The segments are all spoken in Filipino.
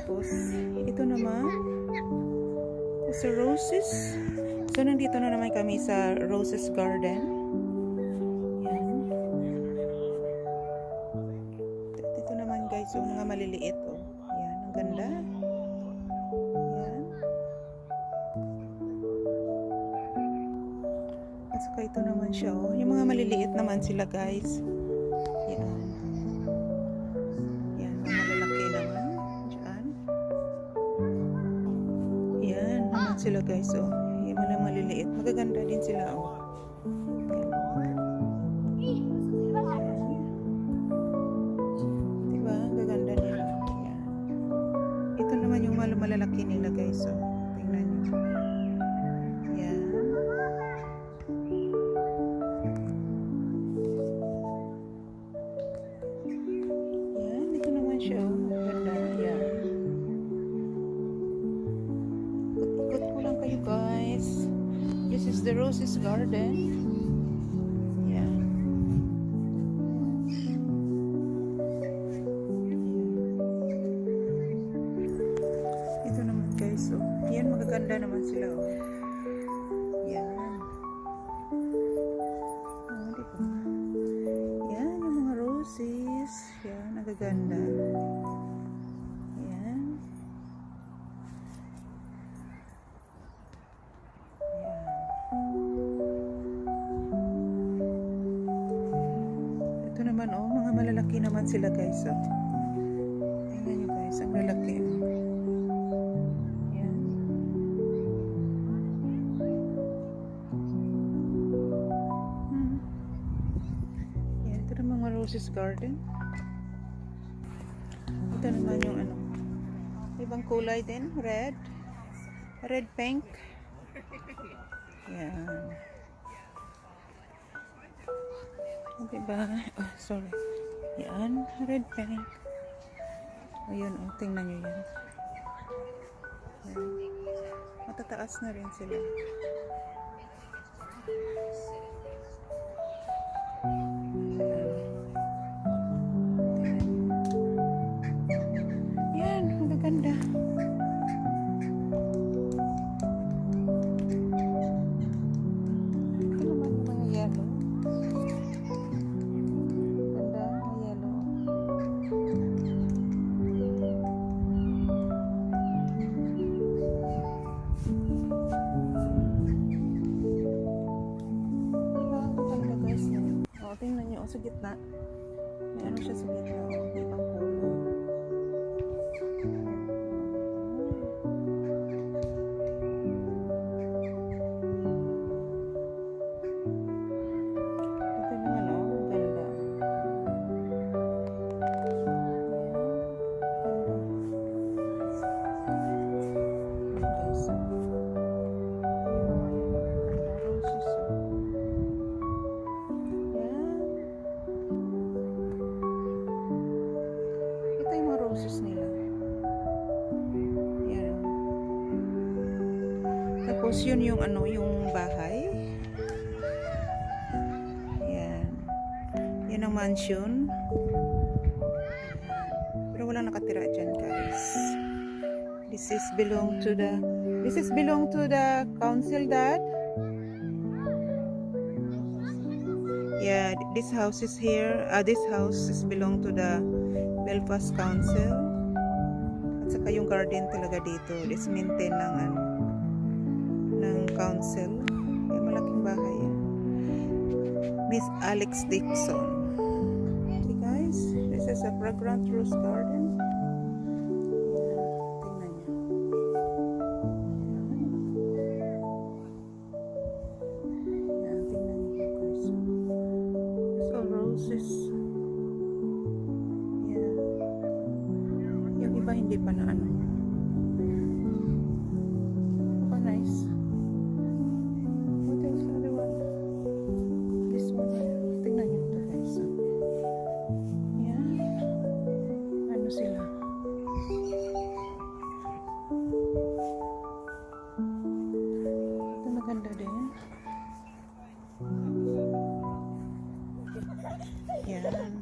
Tapos, ito naman, sa roses. So, nandito na naman kami sa Roses Garden. Yan. Dito naman guys, yung mga maliliit. Oh. Yan, ang ganda. Yan. At saka ito naman siya. Oh. Yung mga maliliit naman sila guys. Yan. Yan, mga malalaki naman. Diyan. Yan naman sila guys. Oh. Yung mga maliliit. Magaganda din sila. Oh. Diba? Gaganda nila. Yan. Ito naman yung malalaki nila guys. Oh. Tingnan nyo. Yan. Yan. Ito naman siya. Oh. Maganda. Yan. Ikot ko lang kayo guys. This is the Roses Garden. Yan. Ito naman guys, oh. Yan, magaganda naman sila, oh. Yan. Oh, diba? Yan, yung mga roses. Yan, nagaganda. Yan. Ito naman, oh, mga malalaki naman sila guys, oh. Tingnan nyo guys, ang lalaki, oh. Yan. Yan, ito naman mga Roses Garden. Ito naman yung ano, ibang kulay din, red, pink. Yan. Diba? Oh, sorry. Yan, red pink. Ayun, oh, tingnan nyo yan. Yan. Matataas na rin sila. Yan, magaganda. Ito naman yung mga yellow. Ganda, mga yellow. Diba, ang ganda guys. O, tingnan nyo, sa gitna. May ano siya sa gitna. O, ibang kulay. Ito naman, oh, ang ganda. Guys, roses, yan. Ito yung mga roses nila. Yan. Tapos yun yung ano, yung bahay. Yan. Yan ang mansion. Pero walang nakatira dyan guys. This is belong to the council, Dad. Yeah, this house is here. This house is belong to the Belfast Council. At saka yung garden talaga dito is maintain ng ano, ng council. Yung malaking bahay yan. Miss Alex Dixon. Okay guys, this is a fragrant rose garden. Roses. Yeah. Yung iba hindi pa na ano. Oh, nice. What else the other one? This one. Tingnan nyo ito guys. Yeah. Ano sila? Ito maganda din. Yan.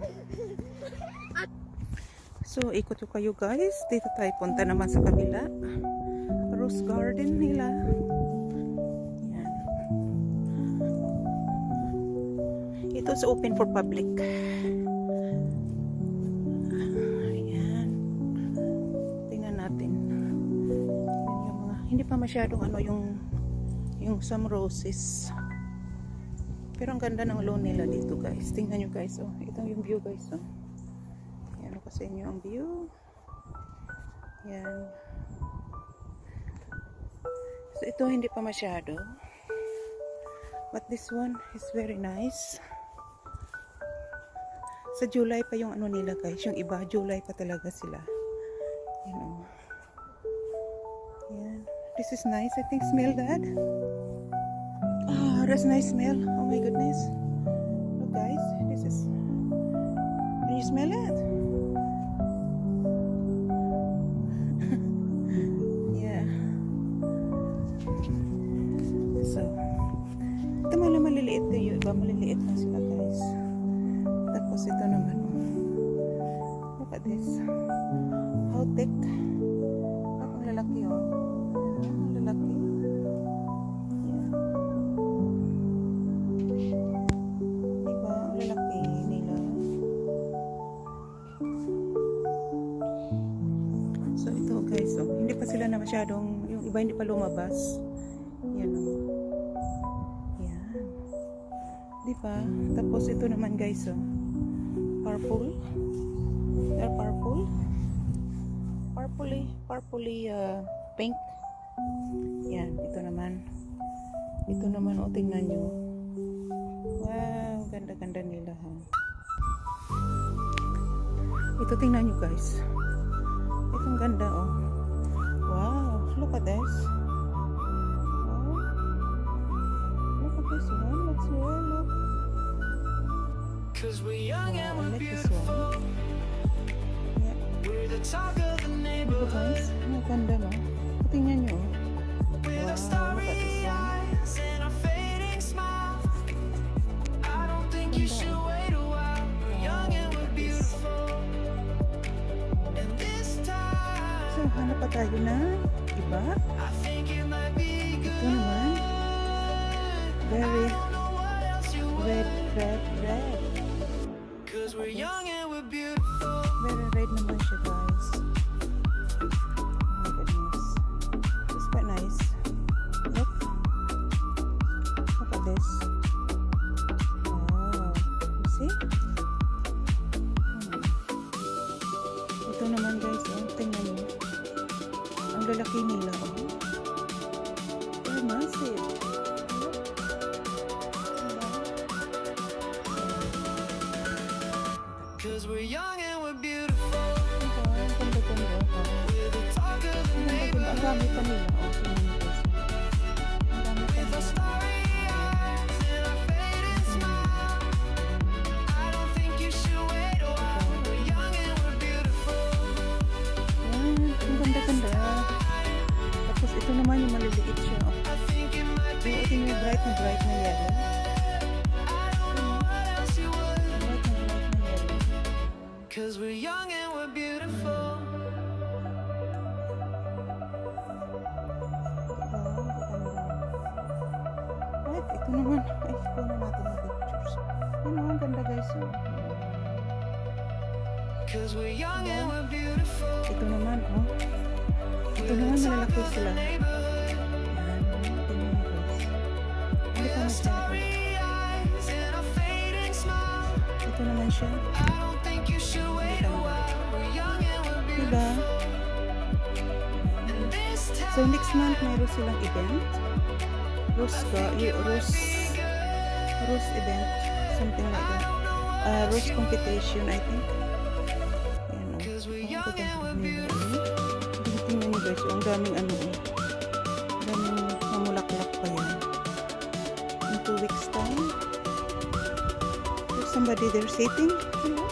So, ikot ko kayo guys. Dito tayo punta naman sa kabila. Rose garden nila. Yan. Ito is open for public. Ayan. Tingnan natin. Yan yung mga, hindi pa masyadong ano yung some roses. Pero ang ganda ng lawn nila dito guys. Tingnan nyo guys. Oh. Ito yung view guys. Oh. Yan ko sa inyo ang view. Yan. So ito hindi pa masyado. But this one is very nice. Sa July pa yung ano nila guys. Yung iba July pa talaga sila. You know. Yan. This is nice. I think smell that. Ah, that's nice smell. Oh my goodness. Look guys, this is. Can you smell it? Yeah. So, ito maliliit na yung iba maliliit na sila guys. Tapos ito naman. Look at this. How thick. Ang lalaki oh. Ang lalaki. Guys, oh, hindi pa sila na masyadong, yung iba hindi pa lumabas. Yan oh. Yan. Di ba? Tapos ito naman guys, oh. Purple. They're purple. Purpley pink. Yan, ito naman. Ito naman, oh, tingnan nyo. Wow, ganda-ganda nila ha. Ito tingnan nyo guys. Itong ganda oh. Wow, look at this. Wow. Look at this one. Let's look. Cause we're young and we're beautiful. Yeah. We're the talk of the Ito neighborhood. guys, ang ganda no. Tingnan nyo. With Wow, our starry look at this one. eyes and our fading smile. I don't think you should wait a while. We're young and we're beautiful. And this time, So, hanap pa tayo na iba. I think it might be Ito good. naman. Very I don't know what else you red. Cause we're young and we're beautiful. Very red naman siya guys. Oh my goodness. It's quite nice. Look. Look at this. Wow. You see? Ito naman guys. Oh, tingnan nyo. Ang lalaki nila. Oh. They're massive. Look. Cause we're young and we're beautiful. Diba? Ang ganda-ganda. Oh. We're the talk of the Ang ganda-ganda. Ang dami pa nila. Oh, tingnan nyo guys. Ang dami pa With our nila. starry eyes and our fading smile. I don't think you should wait a while. We're young and we're beautiful. Yan. Ang ganda-ganda. Tapos ito naman yung maliliit siya. Oh. I think it might be Yung ito yung bright na yellow. I don't know what else you would. Bright na yellow. Cause we're young and we're beautiful. Right, ito naman. Ay, kunin natin ang pictures. Yan oh, ang ganda guys. Oh. Cause we're young and we're beautiful. Ito naman, oh. Ito naman malalaki sila. Neighborhood. Yan, tingnan mo guys. Hindi pa masyado. Starry eyes and our fading smile. Ito naman siya. I don't think you should wait a while. We're young and we're beautiful. Diba? And this time, So next month mayroon silang event. Rose event. Something like that. Rose competition, I think. Ayan o. cause we're young and we're beautiful. Tingnan nyo guys, ang daming ano o. Ang daming namulaklak pa yan. In 2 weeks time. There's somebody there sitting. Hello?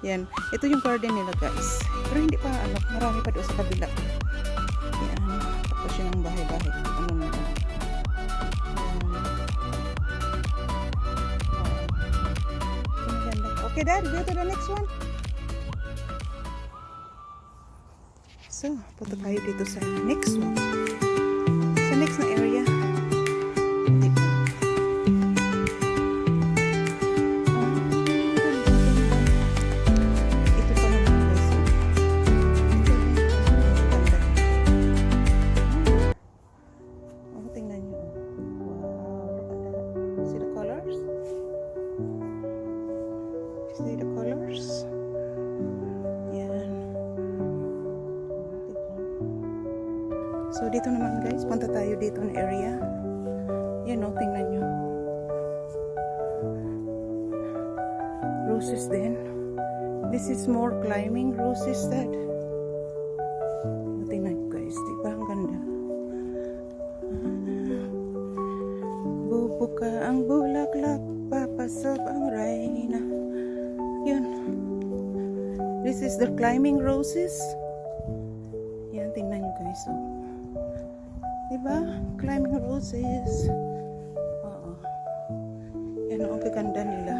Yan. Ito yung garden nila guys. Pero hindi pa ano, marami pa doon sa kabila. Yan. Tapos yun ang bahay-bahay. Ano na. Ang ganda. Okay Okay, Dad, go to the next one. So, punta tayo dito sa next one. Sa next na area. Diba? Ito pa naman guys. Oh, tingnan nyo. Wow, look at that. See the colors? See the colors? Yan. So, dito naman guys, punta tayo dito na area. Yan o, tingnan nyo. Roses din. This is more climbing roses that. Tingnan nyo guys, diba ang ganda? Bubuka ang bulaklak, papasok ang reyna. Yan. This is the climbing roses. Yan, tingnan nyo guys. So, diba? Climbing roses. Oo. Yan ang gaganda nila.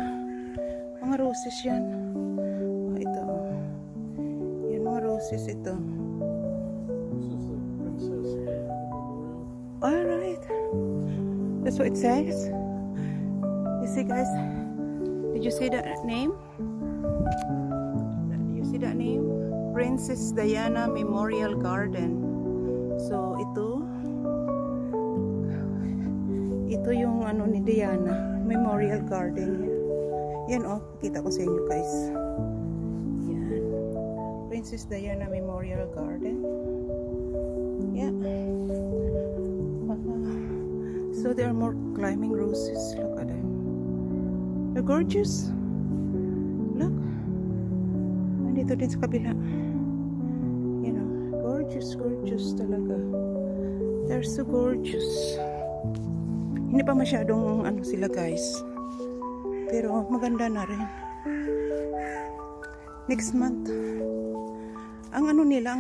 Mga roses yan. Oh, ito. Yan mga roses ito. Alright. That's what it says. You see guys? Did you see that name? You see that name? Princess Diana Memorial Garden. So ito yung ano ni Diana Memorial Garden. Yan oh, kita ko sa inyo guys. Yan. Princess Diana Memorial Garden. Yeah. So there are more climbing roses. Look at them. They're gorgeous. Look. Nandito din sa kabila. You know, gorgeous, gorgeous talaga. They're so gorgeous. Hindi pa masyadong ano sila guys. Pero maganda na rin. Next month. Ang ano nila,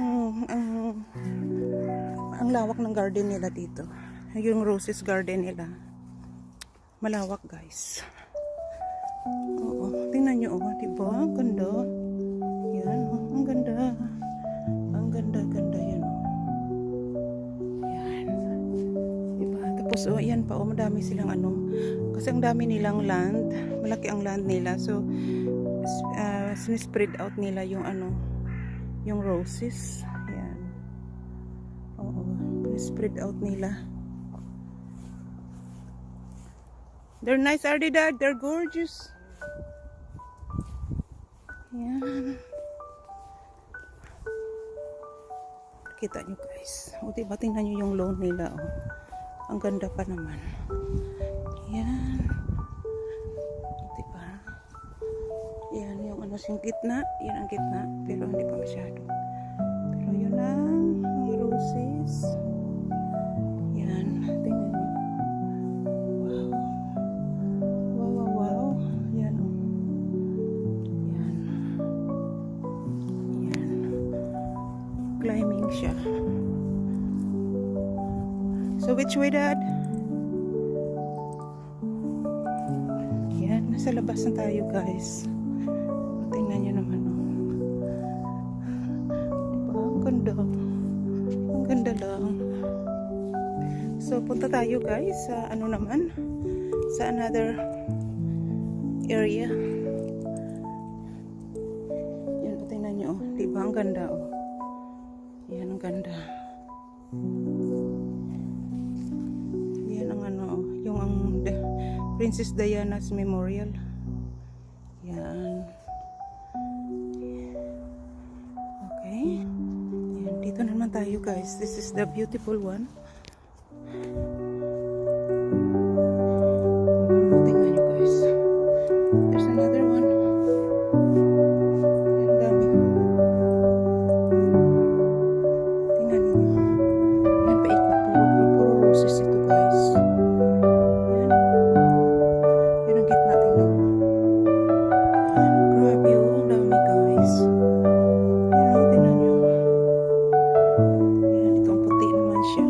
ang lawak ng garden nila dito. Yung roses garden nila. Malawak guys. Oo, tingnan nyo oh, diba? Ang ganda. Yan, ang ganda. Ang ganda-ganda yan oh. Yan. Diba? Tapos oh, yan pa oh, madami silang ano. Kasi ang dami nilang land. Malaki ang land nila. So, sinispread out nila yung ano, yung roses. Yan. Oo, spread out nila. They're nice, are they, Dad? They're gorgeous. Yan. Kita nyo guys. O diba, tingnan nyo yung lawn nila. Oh. Ang ganda pa naman. Yan. Diba? Yan yung ano sing gitna. Yan ang gitna. Pero hindi pa masyado. Pero yun lang. Mga roses. Yan. Tingnan nyo. Wow. Wow, wow, wow. Yan o. Yan. Yan. Climbing siya. So which way, Dad? Yan. Nasa labas na tayo guys. Tingnan nyo naman o. Diba? Ang ganda. Ang ganda lang. So punta tayo guys sa ano naman, sa another area. Yan, tingnan nyo oh. Diba ang ganda oh. Yan ang ganda. Yan ang ano oh. Yung ang Princess Diana's Memorial. Yan. Okay. Yan, dito naman tayo guys. This is the beautiful one. Tingnan nyo guys. There's another one. Yan, dami. Tingnan nyo. Yan, paikot. Puro roses ito guys. Yan. Yan ang gitna. Tingnan nyo. Yan. Grabe oh. Ang dami guys. Yan, tingnan nyo. Yan, ito ang puti naman siya.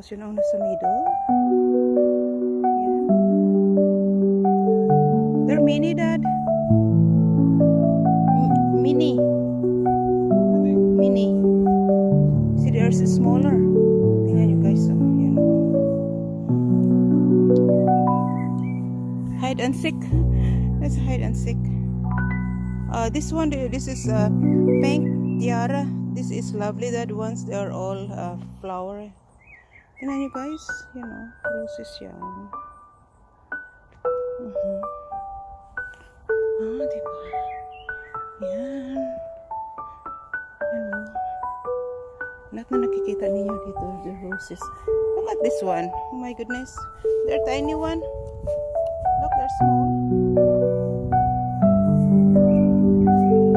Yun ang nasa middle. Yan. They're mini, Dad. Mini. Mini. See, there's a smaller. Tingnan nyo guys. So, yan. Hide and seek. Let's hide and seek. This one, this is pink tiara. This is lovely. That ones, they are all flower. Tingnan nyo guys. You know, roses yan. Diba? Yan. Yan o. Lahat na nakikita ninyo dito, the roses. Look at this one. Oh my goodness. They're tiny one. Look, they're small.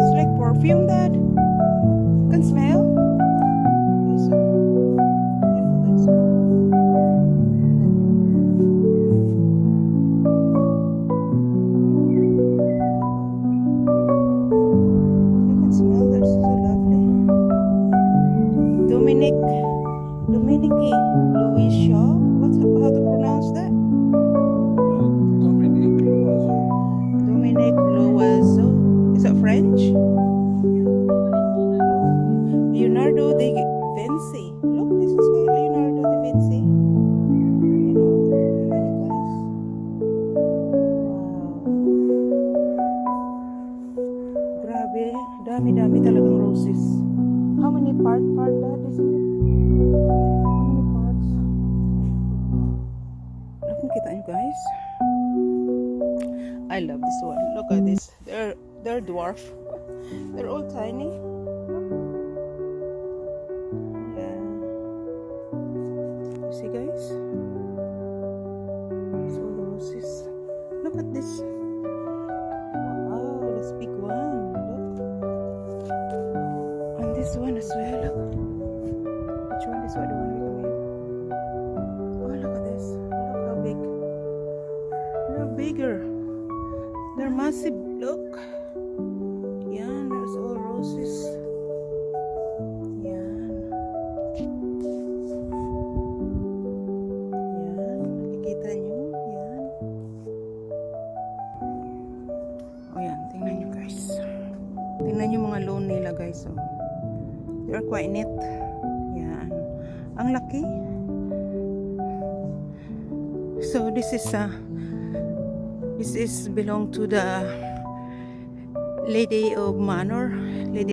It's like perfume, Dad. You can smell. Okay, so, you know, guys. You can smell. They're so lovely. Dominique Louis Shaw. What's how to pronounce that? Dominique Loiseau. Is that French? Leonardo da Vinci. Look, this is Leonardo da Vinci. You know, tingnan niyo guys. Wow. Grabe, dami-dami talagang roses. How many part that is it? How many parts? Look, kita niyo guys. I love this one. Look at this. They're dwarf. They're all tiny. Yeah. You see guys? So roses. Look at this. Wow, this big one. Look. And this one as well. Look. Which one is what the one we made? Oh, look at this. Look how big. They're bigger. They're massive. Look. Yan, there's all roses. Yan. Yan. Nakikita nyo? Yan. O yan, tingnan nyo guys. Tingnan nyo mga lawn nila guys. Oh. They are quite neat. Yan. Ang laki. So this is belong to the Lady of Manor. Lady